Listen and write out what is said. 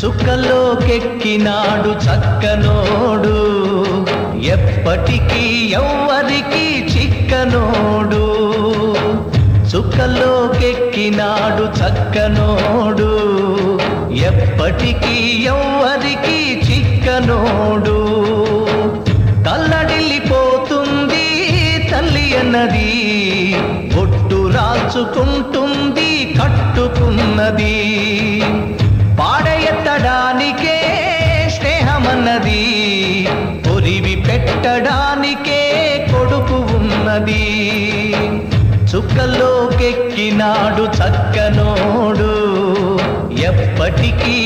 చుక్కలోకెక్కినాడు చక్కనోడు ఎప్పటికీ ఎవ్వరికి చిక్కనోడు చుక్కలోకెక్కినాడు చక్కనోడు ఎప్పటికీ ఎవ్వరికి చిక్కనోడు తల్లడిల్లిపోతుంది తల్లి అన్నది బొట్టు రాల్చుకుంటుంది కట్టుకున్నది పాడెత్తడానికే స్నేహమన్నది పొరివి పెట్టడానికే కొడుకు ఉన్నది చుక్కలోకెక్కినాడు చక్కనోడు ఎప్పటికీ